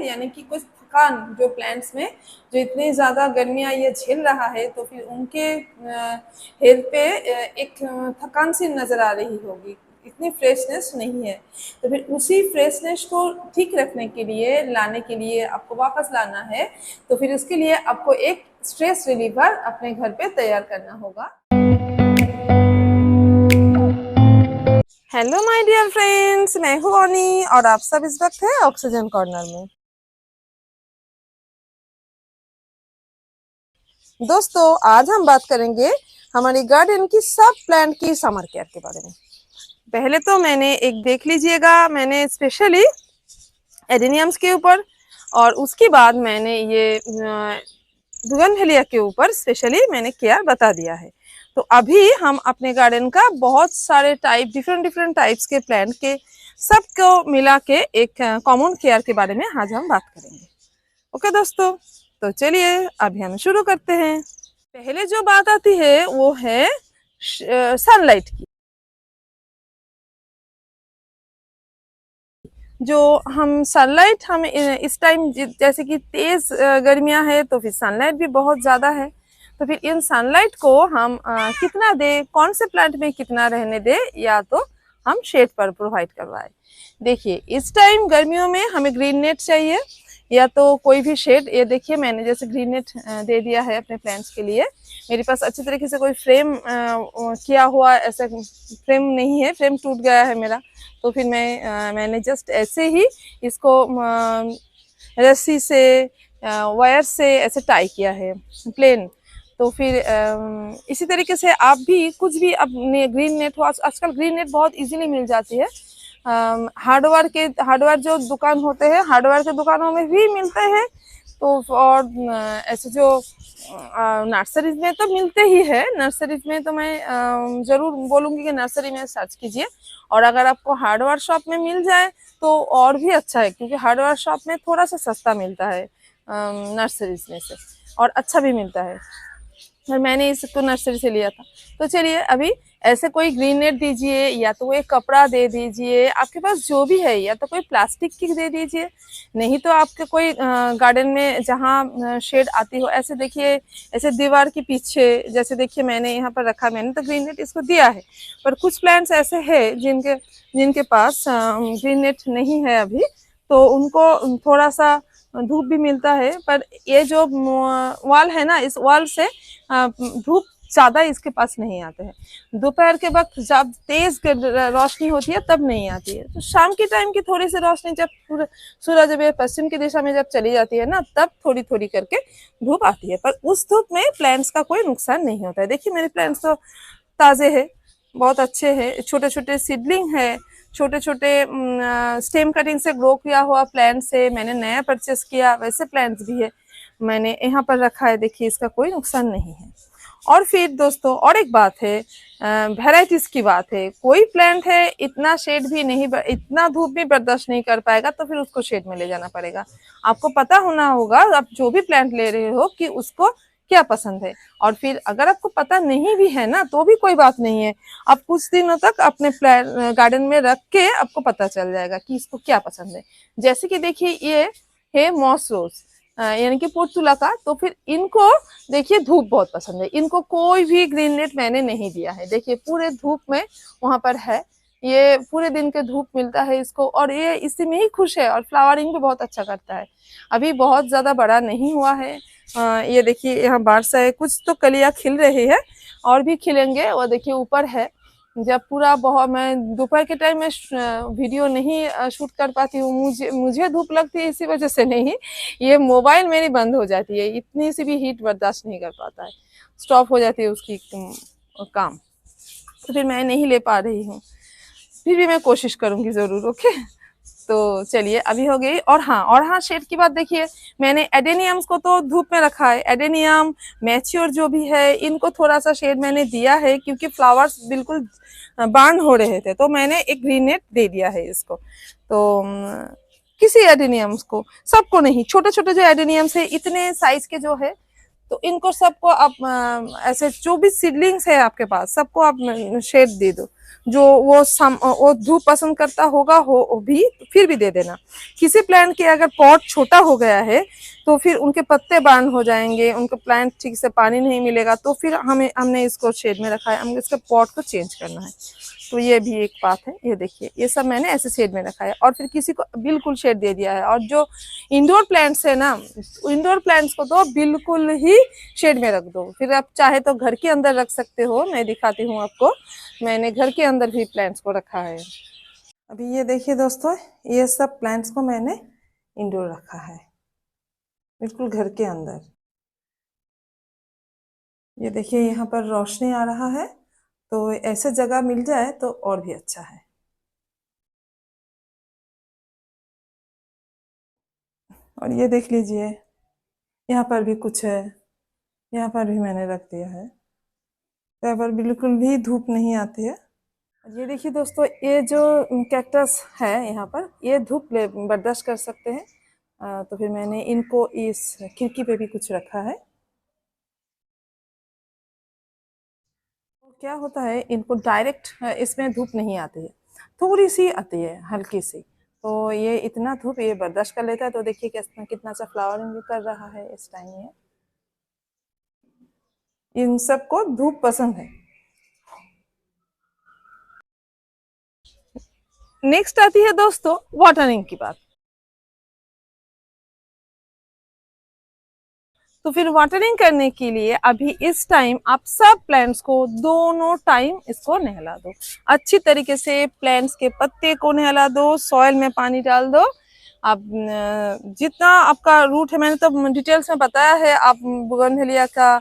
यानी कि कुछ थकान जो प्लांट्स में जो इतनी ज़्यादा गर्मियाँ ये झेल रहा है, तो फिर उनके हेल्थ पे एक थकान सी नज़र आ रही होगी, इतनी फ्रेशनेस नहीं है। तो फिर उसी फ्रेशनेस को ठीक रखने के लिए, लाने के लिए आपको वापस लाना है, तो फिर उसके लिए आपको एक स्ट्रेस रिलीवर अपने घर पे तैयार करना होगा। हेलो माय डियर फ्रेंड्स, मैं हूँ अनी और आप सब इस वक्त है ऑक्सीजन कॉर्नर में। दोस्तों, आज हम बात करेंगे हमारी गार्डन की सब प्लांट की समर केयर के बारे में। पहले तो मैंने एक देख लीजिएगा, मैंने स्पेशली एडेनियम्स के ऊपर, और उसके बाद मैंने ये बुगनविलिया के ऊपर स्पेशली मैंने केयर बता दिया है। तो अभी हम अपने गार्डन का बहुत सारे टाइप, डिफरेंट डिफरेंट टाइप्स के प्लांट के सबको मिला के एक कॉमन केयर के बारे में आज हम बात करेंगे। ओके दोस्तों, तो चलिए अभी हम शुरू करते हैं। पहले जो बात आती है वो है सनलाइट की। जो हम सनलाइट, हम इस टाइम जैसे कि तेज गर्मियां है, तो फिर सनलाइट भी बहुत ज़्यादा है। तो फिर इन सनलाइट को हम कितना दे, कौन से प्लांट में कितना रहने दे, या तो हम शेड पर प्रोवाइड करवाए। देखिए, इस टाइम गर्मियों में हमें ग्रीन नेट चाहिए, या तो कोई भी शेड। ये देखिए, मैंने जैसे ग्रीन नेट दे दिया है अपने प्लांट्स के लिए। मेरे पास अच्छी तरीके से कोई फ्रेम किया हुआ ऐसा फ्रेम नहीं है, फ्रेम टूट गया है मेरा। तो फिर मैंने जस्ट ऐसे ही इसको रस्सी से, वायर से ऐसे टाई किया है प्लेन। तो फिर इसी तरीके से आप भी कुछ भी अपने ग्रीन नेट हो, आजकल ग्रीन नेट बहुत इजीली मिल जाती है। हार्डवेयर जो दुकान होते हैं, हार्डवेयर के दुकानों में भी मिलते हैं। तो और ऐसे जो नर्सरीज में तो मिलते ही है। नर्सरीज में तो मैं ज़रूर बोलूँगी कि नर्सरी में सर्च कीजिए, और अगर आपको हार्डवेयर शॉप में मिल जाए तो और भी अच्छा है, क्योंकि हार्डवेयर शॉप में थोड़ा सा सस्ता मिलता है नर्सरीज में से, और अच्छा भी मिलता है। और मैंने इसको नर्सरी से लिया था। तो चलिए, अभी ऐसे कोई ग्रीन नेट दीजिए, या तो एक कपड़ा दे दीजिए, आपके पास जो भी है, या तो कोई प्लास्टिक की दे दीजिए। नहीं तो आपके कोई गार्डन में जहाँ शेड आती हो, ऐसे देखिए, ऐसे दीवार के पीछे, जैसे देखिए मैंने यहाँ पर रखा, मैंने तो ग्रीन नेट इसको दिया है। पर कुछ प्लांट्स ऐसे हैं जिनके जिनके पास ग्रीन नेट नहीं है अभी, तो उनको थोड़ा सा धूप भी मिलता है। पर ये जो वॉल है ना, इस वॉल से धूप ज्यादा इसके पास नहीं आते हैं। दोपहर के वक्त जब तेज रोशनी होती है तब नहीं आती है। तो शाम के टाइम की थोड़ी सी रोशनी, जब सूरज जब पश्चिम की दिशा में जब चली जाती है ना, तब थोड़ी थोड़ी करके धूप आती है। पर उस धूप में प्लांट्स का कोई नुकसान नहीं होता है। देखिए, मेरे प्लांट्स तो ताजे है, बहुत अच्छे हैं, छोटे छोटे सीडलिंग है, छोटे छोटे स्टेम कटिंग से ग्रो किया हुआ प्लांट्स है। मैंने नया परचेस किया, वैसे प्लांट्स भी है, मैंने यहाँ पर रखा है। देखिए, इसका कोई नुकसान नहीं है। और फिर दोस्तों, और एक बात है, वेराइटीज की बात है। कोई प्लांट है इतना शेड भी नहीं, इतना धूप भी बर्दाश्त नहीं कर पाएगा, तो फिर उसको शेड में ले जाना पड़ेगा। आपको पता होना होगा, आप जो भी प्लांट ले रहे हो, कि उसको क्या पसंद है। और फिर अगर आपको पता नहीं भी है ना, तो भी कोई बात नहीं है, आप कुछ दिनों तक अपने गार्डन में रख के आपको पता चल जाएगा कि इसको क्या पसंद है। जैसे कि देखिए, ये है मॉस रोज, यानी कि पोर्तुला का। तो फिर इनको देखिए धूप बहुत पसंद है, इनको कोई भी ग्रीन नेट मैंने नहीं दिया है। देखिए, पूरे धूप में वहां पर है, ये पूरे दिन के धूप मिलता है इसको, और ये इसी में ही खुश है, और फ्लावरिंग भी बहुत अच्छा करता है। अभी बहुत ज्यादा बड़ा नहीं हुआ है। ये देखिए, यहाँ बारिश है, कुछ तो कलियां खिल रही है, और भी खिलेंगे। वो देखिए ऊपर है। जब पूरा बहुत, मैं दोपहर के टाइम में वीडियो नहीं शूट कर पाती हूँ, मुझे मुझे धूप लगती है, इसी वजह से नहीं, ये मोबाइल मेरी बंद हो जाती है, इतनी सी भी हीट बर्दाश्त नहीं कर पाता है, स्टॉप हो जाती है उसकी काम। तो फिर मैं नहीं ले पा रही हूँ, फिर भी मैं कोशिश करूंगी जरूर। ओके, तो चलिए, अभी हो गई। और हाँ, शेड की बात देखिए, मैंने एडेनियम्स को तो धूप में रखा है। एडेनियम मैच्योर जो भी है, इनको थोड़ा सा शेड मैंने दिया है, क्योंकि फ्लावर्स बिल्कुल बर्न हो रहे थे, तो मैंने एक ग्रीन नेट दे दिया है इसको। तो किसी एडेनियम्स को, सबको नहीं, छोटे छोटे जो एडेनियम्स है, इतने साइज के जो है, तो इनको सबको आप ऐसे जो भी सीडलिंग्स है आपके पास सबको आप शेड दे दो। जो वो धूप पसंद करता होगा हो भी फिर भी दे देना। किसी प्लांट के अगर पॉट छोटा हो गया है तो फिर उनके पत्ते बांड हो जाएंगे, उनको प्लांट ठीक से पानी नहीं मिलेगा, तो फिर हमने इसको शेड में रखा है, हमें इसके पॉट को चेंज करना है। तो ये भी एक बात है। ये देखिए ये सब मैंने ऐसे शेड में रखा है और फिर किसी को बिल्कुल शेड दे दिया है। और जो इंडोर प्लांट्स है ना, इंडोर प्लांट्स को तो बिल्कुल ही शेड में रख दो। फिर आप चाहे तो घर के अंदर रख सकते हो। मैं दिखाती हूँ आपको, मैंने घर के अंदर भी प्लांट्स को रखा है। अभी ये देखिए दोस्तों, ये सब प्लांट्स को मैंने इंडोर रखा है, बिल्कुल घर के अंदर। ये देखिए यहाँ पर रोशनी आ रहा है, तो ऐसे जगह मिल जाए तो और भी अच्छा है। और ये देख लीजिए, यहाँ पर भी कुछ है, यहाँ पर भी मैंने रख दिया है। यहाँ पर बिल्कुल भी धूप नहीं आती है। ये देखिए दोस्तों, ये जो कैक्टस है यहाँ पर, ये धूप बर्दाश्त कर सकते हैं। तो फिर मैंने इनको इस खिड़की पे भी कुछ रखा है। तो क्या होता है, इनको डायरेक्ट इसमें धूप नहीं आती है, थोड़ी सी आती है, हल्की सी। तो ये इतना धूप ये बर्दाश्त कर लेता है। तो देखिए कितना अच्छा फ्लावरिंग भी कर रहा है इस टाइम में। इन सबको धूप पसंद है। नेक्स्ट आती है दोस्तों वाटरिंग की बात। तो फिर वाटरिंग करने के लिए अभी इस टाइम आप सब प्लांट्स को दोनों टाइम इसको नहला दो अच्छी तरीके से। प्लांट्स के पत्ते को नहला दो, सॉइल में पानी डाल दो। आप जितना आपका रूट है, मैंने तो डिटेल्स में बताया है, आप बोगनवेलिया का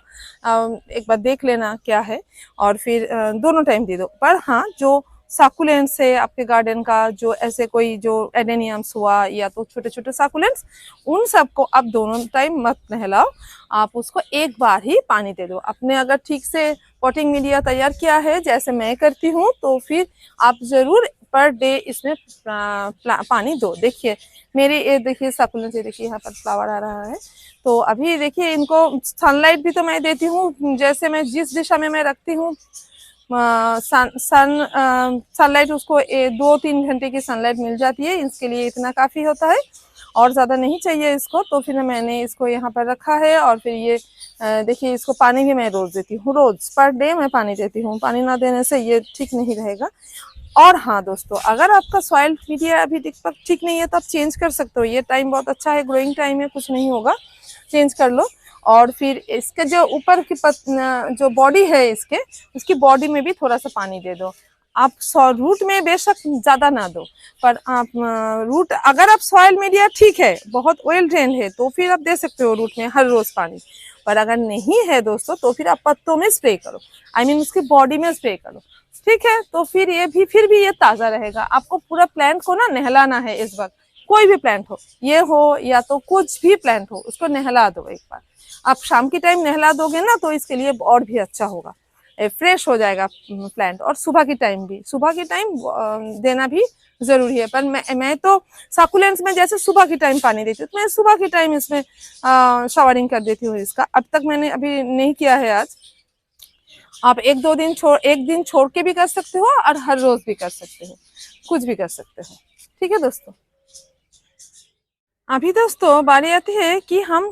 एक बार देख लेना क्या है। और फिर दोनों टाइम दे दो। पर हाँ, जो साकुलेंट्स है आपके गार्डन का, जो ऐसे कोई जो एडेनियम्स हुआ या तो छोटे छोटे साकुलेंट्स, उन सबको आप दोनों टाइम मत नहलाओ। आप उसको एक बार ही पानी दे दो। आपने अगर ठीक से पॉटिंग मीडिया तैयार किया है जैसे मैं करती हूँ, तो फिर आप जरूर पर डे इसमें पानी दो। देखिए मेरी ये देखिए सकुलेंट, ये देखिए यहाँ पर फ्लावर आ रहा है। तो अभी देखिए इनको सनलाइट भी तो मैं देती हूँ, जैसे मैं जिस दिशा में मैं रखती हूँ सनलाइट उसको 2-3 घंटे की सनलाइट मिल जाती है। इसके लिए इतना काफी होता है, और ज्यादा नहीं चाहिए इसको। तो फिर मैंने इसको यहाँ पर रखा है। और फिर ये देखिए इसको पानी भी मैं रोज देती हूँ, रोज पर डे मैं पानी देती हूँ। पानी ना देने से ये ठीक नहीं रहेगा। और हाँ दोस्तों, अगर आपका सॉइल मीडिया अभी ठीक नहीं है तो आप चेंज कर सकते हो। ये टाइम बहुत अच्छा है, ग्रोइंग टाइम है, कुछ नहीं होगा, चेंज कर लो। और फिर इसके जो ऊपर की जो बॉडी है इसके, उसकी बॉडी में भी थोड़ा सा पानी दे दो। आप रूट में बेशक ज्यादा ना दो, पर आप रूट अगर आप सॉइल मीडिया ठीक है, बहुत ऑयल ड्रेन है, तो फिर आप दे सकते हो रूट में हर रोज पानी। पर अगर नहीं है दोस्तों, तो फिर आप पत्तों में स्प्रे करो, आई मीन उसकी बॉडी में स्प्रे करो। ठीक है, तो फिर फिर भी ये ताजा रहेगा। आपको पूरा प्लांट को ना नहलाना है इस वक्त। कोई भी प्लांट हो, ये हो या तो कुछ भी प्लांट हो, उसको नहला दो एक बार। आप शाम के टाइम नहला दोगे ना तो इसके लिए और भी अच्छा होगा, फ्रेश हो जाएगा प्लांट। और सुबह की टाइम भी, सुबह की टाइम देना भी जरूरी है। पर मैं तो साकुलेंट्स में जैसे सुबह की टाइम पानी देती हूँ, तो मैं सुबह के टाइम इसमें शावरिंग कर देती हूँ इसका। अब तक मैंने अभी नहीं किया है आज। आप एक दिन छोड़ के भी कर सकते हो और हर रोज भी कर सकते हो, कुछ भी कर सकते हो। ठीक है दोस्तों, अभी दोस्तों बारी आती है कि हम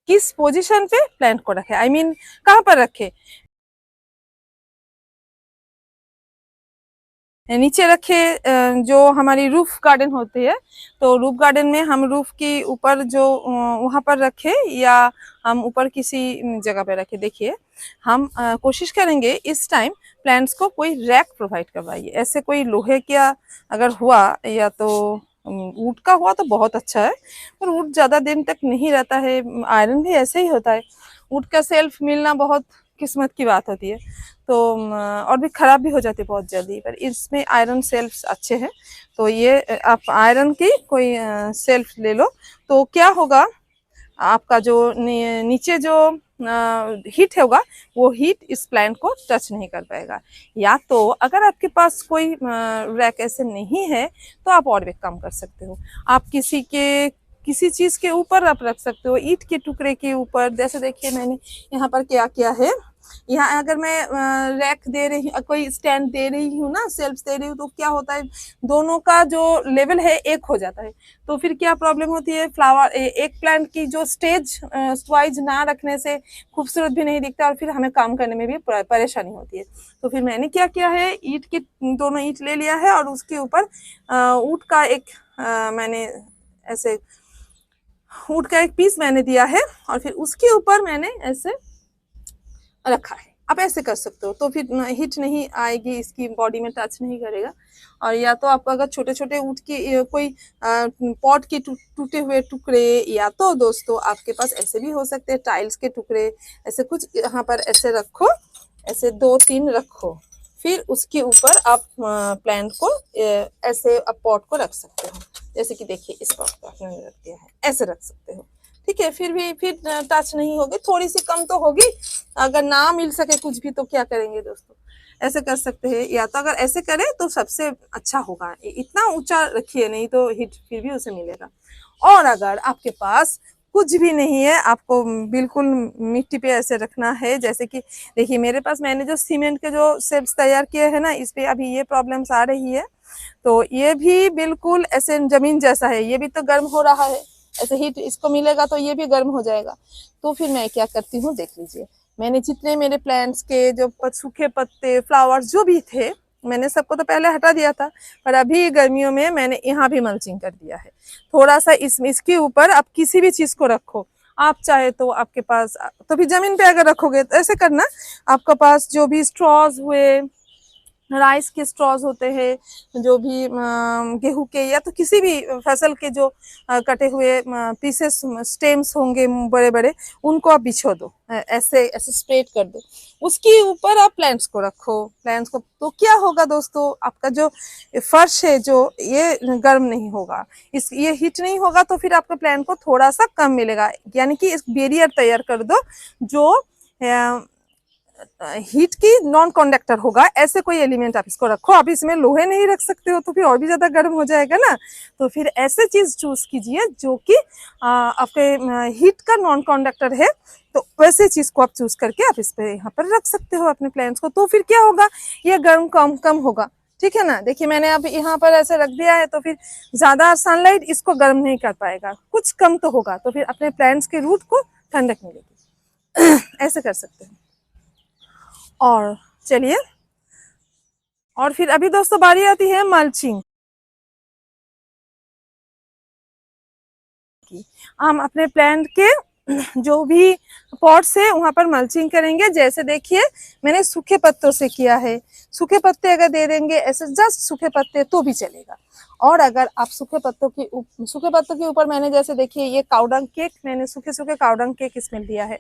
किस पोजीशन पे प्लांट को रखे, आई मीन कहाँ पर रखे। नीचे रखे जो हमारी रूफ गार्डन होती है, तो रूफ गार्डन में हम रूफ की ऊपर जो वहां पर रखे, या हम ऊपर किसी जगह पे रखे। देखिए हम कोशिश करेंगे इस टाइम प्लांट्स को कोई रैक प्रोवाइड करवाइए। ऐसे कोई लोहे का अगर हुआ या तो वुड का हुआ तो बहुत अच्छा है, पर वुड ज्यादा दिन तक नहीं रहता है। आयरन भी ऐसे ही होता है, वुड का सेल्फ मिलना बहुत किस्मत की बात होती है। तो और भी खराब भी हो जाते बहुत जल्दी। पर इसमें आयरन सेल्फ अच्छे हैं, तो ये आप आयरन की कोई सेल्फ ले लो। तो क्या होगा, आपका जो नीचे जो हीट होगा, वो हीट इस प्लांट को टच नहीं कर पाएगा। या तो अगर आपके पास कोई रैक ऐसे नहीं है, तो आप और भी कम कर सकते हो। आप किसी के किसी चीज के ऊपर आप रख सकते हो, ईंट के टुकड़े के ऊपर। जैसे देखिए मैंने यहाँ पर क्या किया है, यहाँ अगर मैं रैक दे रही हूँ, कोई स्टैंड दे रही हूँ ना, सेल्फ दे रही हूँ, तो क्या होता है दोनों का जो लेवल है एक हो जाता है। तो फिर क्या प्रॉब्लम होती है, फ्लावर एक प्लांट की जो स्टेज वाइज ना रखने से खूबसूरत भी नहीं दिखता और फिर हमें काम करने में भी परेशानी होती है। तो फिर मैंने क्या किया है, ईंट की दोनों ईंट ले लिया है और उसके ऊपर ऊँट का एक मैंने ऐसे ऊँट का एक पीस मैंने दिया है और फिर उसके ऊपर मैंने ऐसे रखा है। आप ऐसे कर सकते हो, तो फिर हीट नहीं आएगी, इसकी बॉडी में टच नहीं करेगा। और या तो आपको अगर छोटे छोटे ऊँट की कोई पॉट के टूटे हुए टुकड़े, या तो दोस्तों आपके पास ऐसे भी हो सकते हैं टाइल्स के टुकड़े, ऐसे कुछ यहाँ पर ऐसे रखो, ऐसे 2-3 रखो, फिर उसके ऊपर आप प्लांट को ऐसे आप पॉट को रख सकते हो। जैसे कि देखिए इस पॉट को आपने रख दिया है, ऐसे रख सकते हो, ठीक है। फिर भी फिर टच नहीं होगी, थोड़ी सी कम तो होगी। अगर ना मिल सके कुछ भी तो क्या करेंगे दोस्तों, ऐसे कर सकते हैं। या तो अगर ऐसे करें तो सबसे अच्छा होगा, इतना ऊंचा रखिए नहीं तो हिट फिर भी उसे मिलेगा। और अगर आपके पास कुछ भी नहीं है, आपको बिल्कुल मिट्टी पे ऐसे रखना है, जैसे कि देखिए मेरे पास मैंने जो सीमेंट के जो शेप्स तैयार किए हैं ना, इस पे अभी ये प्रॉब्लम्स आ रही है। तो ये भी बिल्कुल ऐसे जमीन जैसा है, ये भी तो गर्म हो रहा है, ऐसे हीट इसको मिलेगा तो ये भी गर्म हो जाएगा। तो फिर मैं क्या करती हूँ, देख लीजिए मैंने जितने मेरे प्लांट्स के जो सूखे पत्ते, फ्लावर्स जो भी थे, मैंने सबको तो पहले हटा दिया था, पर अभी गर्मियों में मैंने यहाँ भी मल्चिंग कर दिया है थोड़ा सा। इसके ऊपर आप किसी भी चीज को रखो, आप चाहे तो आपके पास, तो फिर जमीन पे अगर रखोगे तो ऐसे करना, आपके पास जो भी स्ट्रॉज हुए, राइस के स्ट्रॉज होते हैं, जो भी गेहूं के या तो किसी भी फसल के जो कटे हुए पीसेस, स्टेम्स होंगे बड़े बड़े, उनको आप बिछो दो, ऐसे ऐसे स्प्रेड कर दो, उसके ऊपर आप प्लांट्स को रखो। प्लांट्स को तो क्या होगा दोस्तों, आपका जो फर्श है जो ये गर्म नहीं होगा, ये हीट नहीं होगा, तो फिर आपके प्लांट को थोड़ा सा कम मिलेगा। यानी कि एक बैरियर तैयार कर दो जो हीट की नॉन कंडक्टर होगा, ऐसे कोई एलिमेंट आप इसको रखो। आप इसमें लोहे नहीं रख सकते हो तो फिर और भी ज्यादा गर्म हो जाएगा ना, तो फिर ऐसे चीज चूज कीजिए जो कि आपके हीट का नॉन कंडक्टर है, तो वैसे चीज को आप चूज करके आप इस पे यहाँ पर रख सकते हो अपने प्लांट्स को। तो फिर क्या होगा, ये गर्म कम होगा, ठीक है ना। देखिए मैंने अब यहाँ पर ऐसे रख दिया है, तो फिर ज्यादा सनलाइट इसको गर्म नहीं कर पाएगा, कुछ कम तो होगा, तो फिर अपने प्लांट्स के रूट को ठंडक मिलेगी। ऐसे कर सकते हैं। और चलिए, और फिर अभी दोस्तों बारी आती है मल्चिंग की। हम अपने प्लांट के जो भी पॉट्स है वहां पर मल्चिंग करेंगे। जैसे देखिए मैंने सूखे पत्तों से किया है, सूखे पत्ते अगर दे देंगे ऐसे जस्ट सूखे पत्ते तो भी चलेगा। और अगर आप सूखे पत्तों के ऊपर मैंने जैसे देखिए ये काउडंग केक, मैंने सूखे काउडंग केक इसमें दिया है।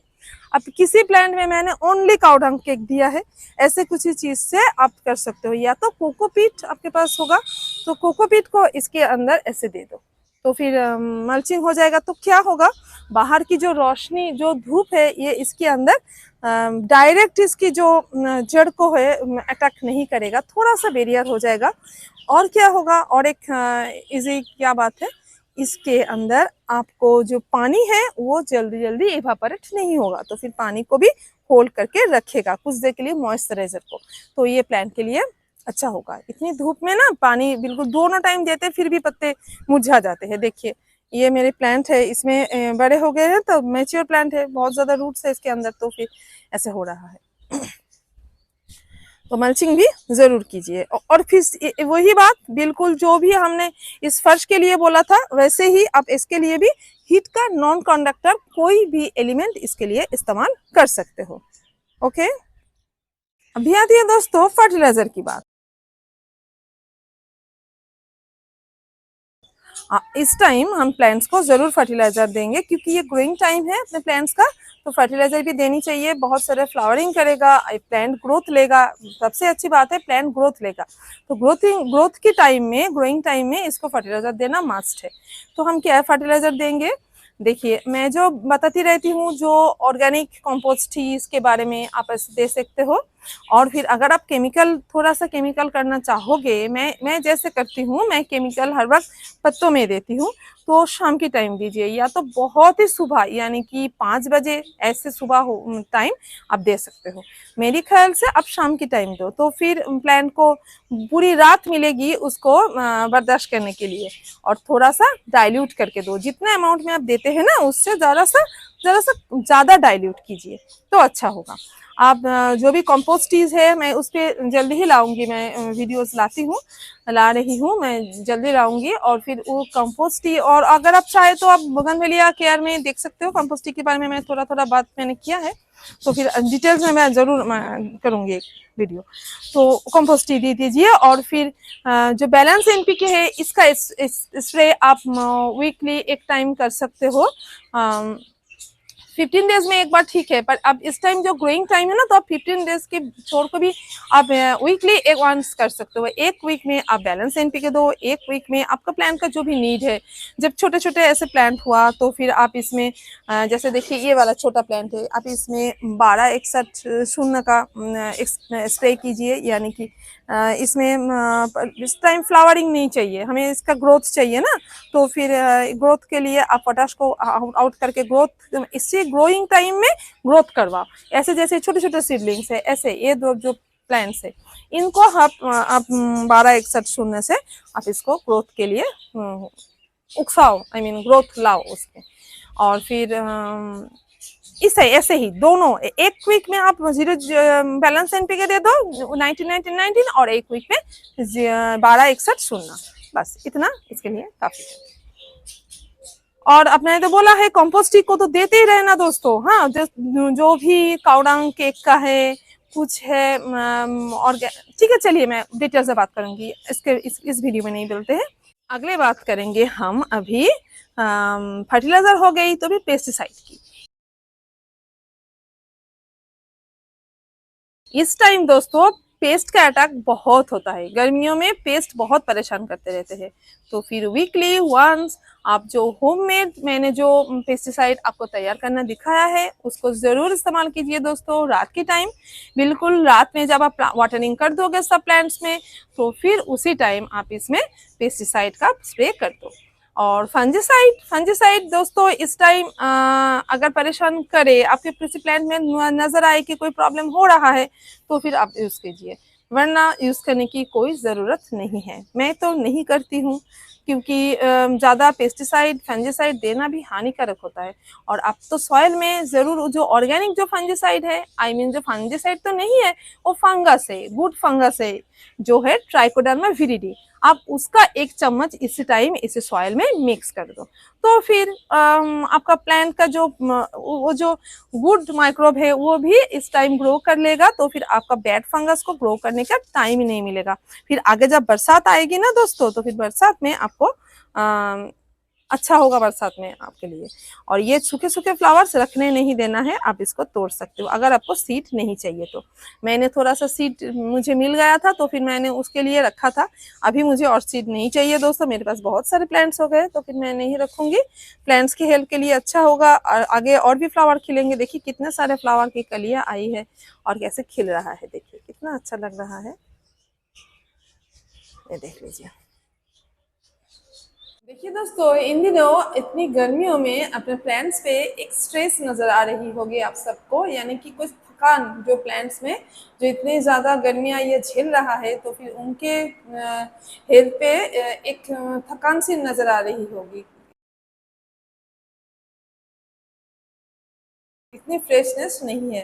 अब किसी प्लांट में मैंने ओनली काउडंग केक दिया है, ऐसे कुछ चीज से आप कर सकते हो। या तो कोकोपीट आपके पास होगा तो कोकोपीट को इसके अंदर ऐसे दे दो, तो फिर मल्चिंग हो जाएगा। तो क्या होगा, बाहर की जो रोशनी, जो धूप है, ये इसके अंदर डायरेक्ट इसकी जो जड़ को है अटैक नहीं करेगा, थोड़ा सा बैरियर हो जाएगा। और क्या होगा, और एक इजी क्या बात है, इसके अंदर आपको जो पानी है वो जल्दी जल्दी इवापोरेट नहीं होगा, तो फिर पानी को भी होल्ड करके रखेगा कुछ देर के लिए, मॉइस्चराइजर को। तो ये प्लांट के लिए अच्छा होगा। इतनी धूप में ना पानी बिल्कुल दोनों टाइम देते फिर भी पत्ते मुरझा जाते हैं। देखिए ये मेरे प्लांट है, इसमें बड़े हो गए हैं, तो मैच्योर प्लांट है, बहुत ज्यादा रूट्स है इसके अंदर, तो फिर ऐसे हो रहा है। तो मल्चिंग भी जरूर कीजिए। और फिर वही बात, बिल्कुल जो भी हमने इस फर्श के लिए बोला था वैसे ही आप इसके लिए भी हीट का नॉन कंडक्टर कोई भी एलिमेंट इसके लिए इस्तेमाल कर सकते हो। ओके, अभी आती है दोस्तों फर्टिलाइजर की बात। इस टाइम हम प्लांट्स को जरूर फर्टिलाइजर देंगे, क्योंकि ये ग्रोइंग टाइम है अपने प्लांट्स का, तो फर्टिलाइजर भी देनी चाहिए। बहुत सारे फ्लावरिंग करेगा, प्लांट ग्रोथ लेगा, सबसे अच्छी बात है प्लांट ग्रोथ लेगा। तो ग्रोथ के टाइम में, ग्रोइंग टाइम में इसको फर्टिलाइजर देना मस्ट है। तो हम क्या फर्टिलाइजर देंगे, देखिए मैं जो बताती रहती हूँ, जो ऑर्गेनिक कंपोस्ट ही, इसके बारे में आप ऐसे दे सकते हो। और फिर अगर आप केमिकल, थोड़ा सा केमिकल करना चाहोगे, मैं जैसे करती हूँ, मैं केमिकल हर वक्त पत्तों में देती हूँ, तो शाम की टाइम दीजिए, या तो बहुत ही सुबह यानी कि 5 बजे ऐसे सुबह हो टाइम आप दे सकते हो। मेरी ख्याल से आप शाम की टाइम दो, तो फिर प्लांट को पूरी रात मिलेगी उसको बर्दाश्त करने के लिए। और थोड़ा सा डाइल्यूट करके दो, जितने अमाउंट में आप देते हैं ना उससे जरा सा ज्यादा डाइल्यूट कीजिए तो अच्छा होगा। आप जो भी कंपोस्ट टीज है मैं उस पर जल्दी ही लाऊंगी, मैं वीडियोस ला रही हूँ, मैं जल्दी लाऊंगी। और फिर वो कंपोस्ट टी, और अगर आप चाहे तो आप बोगनवेलिया केयर में देख सकते हो, कंपोस्ट टी के बारे में मैं थोड़ा थोड़ा बात मैंने किया है, तो फिर डिटेल्स में मैं जरूर करूंगी एक वीडियो। तो कंपोस्ट टी दे दीजिए। और फिर जो बैलेंस एनपीके है इसका स्प्रे आप वीकली एक टाइम कर सकते हो। 15 डेज में एक बार ठीक है, पर अब इस टाइम जो ग्रोइंग टाइम है ना, तो आप 15 डेज के छोड़ को भी आप वीकली एक वंस कर सकते हो। एक वीक में आप बैलेंस एनपीके दो, एक वीक में आपका प्लांट का जो भी नीड है। जब छोटे छोटे ऐसे प्लांट हुआ तो फिर आप इसमें जैसे देखिए ये वाला छोटा प्लांट है, आप इसमें 1261 का स्प्रे कीजिए, यानी कि इसमें इस टाइम फ्लावरिंग नहीं चाहिए हमें, इसका ग्रोथ चाहिए ना, तो फिर ग्रोथ के लिए आप पोटाश को आउट करके ग्रोथ, इससे ग्रोइंग टाइम में ग्रोथ करवाओ। ऐसे जैसे छोटे छोटे सीडलिंग्स है, ऐसे ये दो जो प्लांट्स है इनको आप 1261 से आप इसको ग्रोथ के लिए उकसाओ, आई मीन ग्रोथ लाओ उसके। और फिर इसे ऐसे ही दोनों एक वीक में आप 0 बैलेंस एनपीके दे दो 19-19-19, और एक वीक में 12-61-0, बस इतना इसके लिए काफी है। और आपने तो बोला है कंपोस्टिंग को तो देते ही रहना दोस्तों। हाँ, जो भी काउडांग केक का है कुछ है, और ठीक है, चलिए मैं डिटेल से बात करूंगी इसके इस वीडियो में नहीं बोलते हैं। अगले बात करेंगे हम अभी फर्टिलाइजर हो गई तो भी पेस्टिसाइड की। इस टाइम दोस्तों पेस्ट का अटैक बहुत होता है, गर्मियों में पेस्ट बहुत परेशान करते रहते हैं। तो फिर वीकली वंस आप जो होममेड मैंने जो पेस्टिसाइड आपको तैयार करना दिखाया है उसको जरूर इस्तेमाल कीजिए दोस्तों। रात के टाइम, बिल्कुल रात में जब आप वाटरिंग कर दोगे सब प्लांट्स में, तो फिर उसी टाइम आप इसमें पेस्टिसाइड का स्प्रे कर दो। और फंजीसाइड दोस्तों इस टाइम अगर परेशान करे, आपके किसी प्लांट में नजर आए कि कोई प्रॉब्लम हो रहा है, तो फिर आप यूज कीजिए, वरना यूज करने की कोई जरूरत नहीं है। मैं तो नहीं करती हूँ, क्योंकि ज्यादा पेस्टिसाइड फंजीसाइड देना भी हानिकारक होता है। और आप तो सॉइल में जरूर जो ऑर्गेनिक जो फंजीसाइड है, आई मीन जो फंजीसाइड तो नहीं है, वो फंगस है, गुड फंगस है, जो है ट्राइकोडर्मा विरिडी, आप उसका 1 चम्मच इसी टाइम इसी सॉइल में मिक्स कर दो। तो फिर आपका प्लांट का जो वो जो गुड माइक्रोब है वो भी इस टाइम ग्रो कर लेगा, तो फिर आपका बैड फंगस को ग्रो करने का टाइम ही नहीं मिलेगा। फिर आगे जब बरसात आएगी ना दोस्तों, तो फिर बरसात में आपको अच्छा होगा बरसात में आपके लिए। और ये सूखे सूखे फ्लावर्स रखने नहीं देना है, आप इसको तोड़ सकते हो अगर आपको सीड नहीं चाहिए तो। मैंने थोड़ा सा सीड मुझे मिल गया था तो फिर मैंने उसके लिए रखा था। अभी मुझे और सीड नहीं चाहिए दोस्तों, मेरे पास बहुत सारे प्लांट्स हो गए, तो फिर मैं नहीं रखूंगी। प्लांट्स की हेल्थ के लिए अच्छा होगा, और आगे और भी फ्लावर खिलेंगे। देखिए कितने सारे फ्लावर की कलियां आई है और कैसे खिल रहा है, देखिए कितना अच्छा लग रहा है, ये देख लीजिए। देखिए दोस्तों, इन दिनों इतनी गर्मियों में अपने प्लांट्स पे एक स्ट्रेस नजर आ रही होगी आप सबको, यानी कि कुछ थकान जो प्लांट्स में, जो इतनी ज्यादा गर्मियां ये झेल रहा है, तो फिर उनके हेल्थ पे एक थकान सी नजर आ रही होगी। इतनी फ्रेशनेस नहीं है,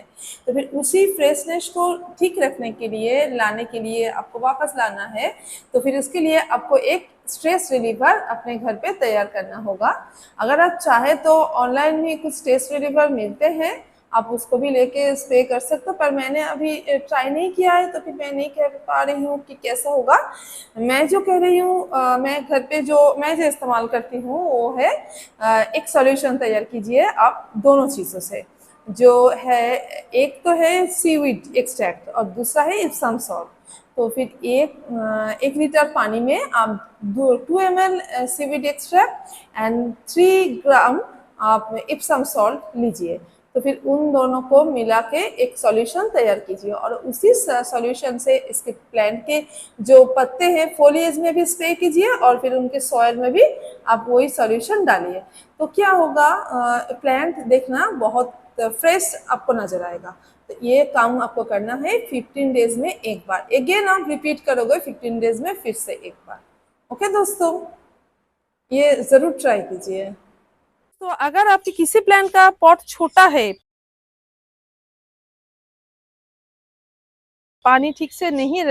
तो फिर उसी फ्रेशनेस को ठीक रखने के लिए, लाने के लिए, आपको वापस लाना है, तो फिर उसके लिए आपको एक स्ट्रेस रिलीवर अपने घर पे तैयार करना होगा। अगर आप चाहे तो ऑनलाइन भी कुछ स्ट्रेस रिलीवर मिलते हैं, आप उसको भी लेके स्प्रे कर सकते हो, पर मैंने अभी ट्राई नहीं किया है, तो फिर मैं नहीं कह पा रही हूँ कि कैसा होगा। मैं जो कह रही हूँ, मैं घर पे मैं जो इस्तेमाल करती हूँ वो है, एक सॉल्यूशन तैयार कीजिए आप दोनों चीज़ों से, जो है एक तो है सीवीड एक्सट्रैक्ट और दूसरा है इप्सम सॉल्ट। तो फिर 1 लीटर पानी में आप 2 ml सीवीड एक्सट्रैक्ट एंड 3 ग्राम आप इप्सम सॉल्ट लीजिए। तो फिर उन दोनों को मिला के एक सॉल्यूशन तैयार कीजिए और उसी सॉल्यूशन से इसके प्लांट के जो पत्ते हैं फोलिएज में भी स्प्रे कीजिए और फिर उनके सॉइल में भी आप वही सॉल्यूशन डालिए। तो क्या होगा, प्लांट देखना बहुत फ्रेश आपको नजर आएगा। तो ये काम आपको करना है 15 डेज में एक बार, अगेन आप रिपीट करोगे 15 डेज में फिर से एक बार। ओके दोस्तों, ये जरूर ट्राई कीजिए। तो अगर आपके किसी प्लांट का पॉट छोटा है, पानी ठीक से नहीं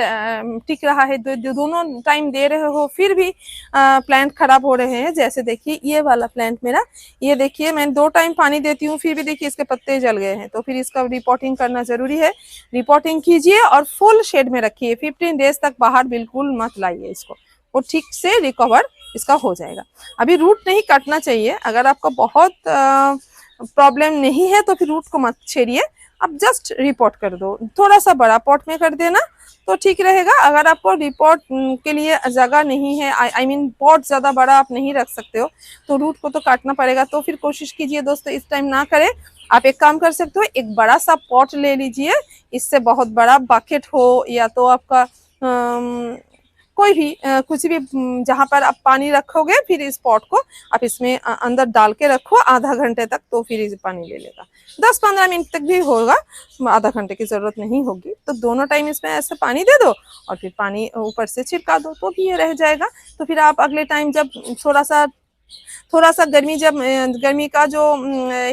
टिक रहा है, दोनों टाइम दे रहे हो फिर भी प्लांट खराब हो रहे हैं, जैसे देखिए ये वाला प्लांट मेरा, ये देखिए मैं 2 टाइम पानी देती हूँ फिर भी देखिए इसके पत्ते जल गए हैं। तो फिर इसका रिपोर्टिंग करना जरूरी है। रिपोर्टिंग कीजिए और फुल शेड में रखिए, 15 डेज तक बाहर बिल्कुल मत लाइए इसको, वो ठीक से रिकवर इसका हो जाएगा। अभी रूट नहीं काटना चाहिए, अगर आपको बहुत प्रॉब्लम नहीं है तो फिर रूट को मत छेड़िए, आप जस्ट रिपोर्ट कर दो, थोड़ा सा बड़ा पॉट में कर देना तो ठीक रहेगा। अगर आपको रिपोर्ट के लिए जगह नहीं है, आई मीन पॉट ज्यादा बड़ा आप नहीं रख सकते हो, तो रूट को तो काटना पड़ेगा। तो फिर कोशिश कीजिए दोस्तों इस टाइम ना करें। आप एक काम कर सकते हो, एक बड़ा सा पॉट ले लीजिए, इससे बहुत बड़ा बकेट हो या तो आपका कोई भी कुछ भी जहां पर आप पानी रखोगे, फिर इस पॉट को आप इसमें अंदर डाल के रखो आधा घंटे तक, तो फिर इसे पानी ले लेगा। 10-15 मिनट तक भी होगा, आधा घंटे की जरूरत नहीं होगी। तो दोनों टाइम इसमें ऐसे पानी दे दो और फिर पानी ऊपर से छिड़का दो, तो भी ये रह जाएगा। तो फिर आप अगले टाइम जब थोड़ा सा गर्मी का जो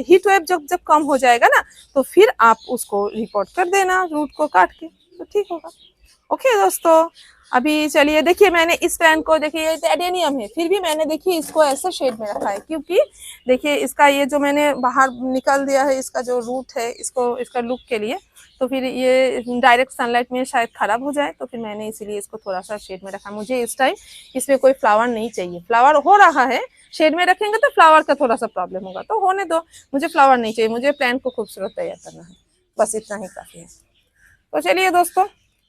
हीट वेव जब कम हो जाएगा ना, तो फिर आप उसको रिपोर्ट कर देना रूट को काट के, तो ठीक होगा। ओके दोस्तों, अभी चलिए देखिए, मैंने इस प्लांट को देखिए, ये एडेनियम है फिर भी मैंने देखिए इसको ऐसे शेड में रखा है, क्योंकि देखिए इसका ये जो मैंने बाहर निकाल दिया है इसका जो रूट है, इसको इसका लुक के लिए, तो फिर ये डायरेक्ट सनलाइट में शायद खराब हो जाए, तो फिर मैंने इसीलिए इसको थोड़ा सा शेड में रखा। मुझे इस टाइम इसमें कोई फ्लावर नहीं चाहिए, फ्लावर हो रहा है, शेड में रखेंगे तो फ्लावर का थोड़ा सा प्रॉब्लम होगा, तो होने दो, मुझे फ्लावर नहीं चाहिए, मुझे प्लांट को खूबसूरत तैयार करना है, बस इतना ही काफी है। तो चलिए दोस्तों,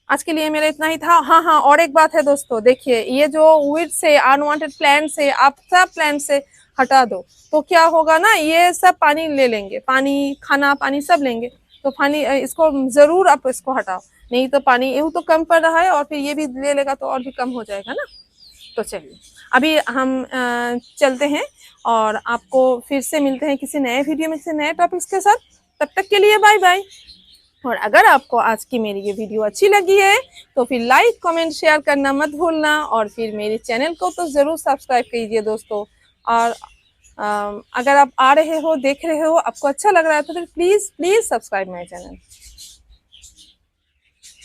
आज के लिए मेरा इतना ही था। हाँ हाँ, और एक बात है दोस्तों, देखिए ये जो वीड से अनवांटेड प्लांट से आप सब प्लांट से हटा दो, तो क्या होगा ना, ये सब पानी ले लेंगे, पानी खाना पानी सब लेंगे, तो पानी इसको जरूर आप इसको हटाओ, नहीं तो पानी यूं तो कम पड़ रहा है और फिर ये भी ले लेगा तो और भी कम हो जाएगा ना। तो चलिए अभी हम चलते हैं और आपको फिर से मिलते हैं किसी नए वीडियो में किसी नए टॉपिक्स के साथ। तब तक के लिए बाय बाय। और अगर आपको आज की मेरी ये वीडियो अच्छी लगी है तो फिर लाइक कमेंट शेयर करना मत भूलना, और फिर मेरे चैनल को तो ज़रूर सब्सक्राइब कीजिए दोस्तों। और अगर आप आ रहे हो, देख रहे हो, आपको अच्छा लग रहा है तो फिर प्लीज़ सब्सक्राइब माय चैनल।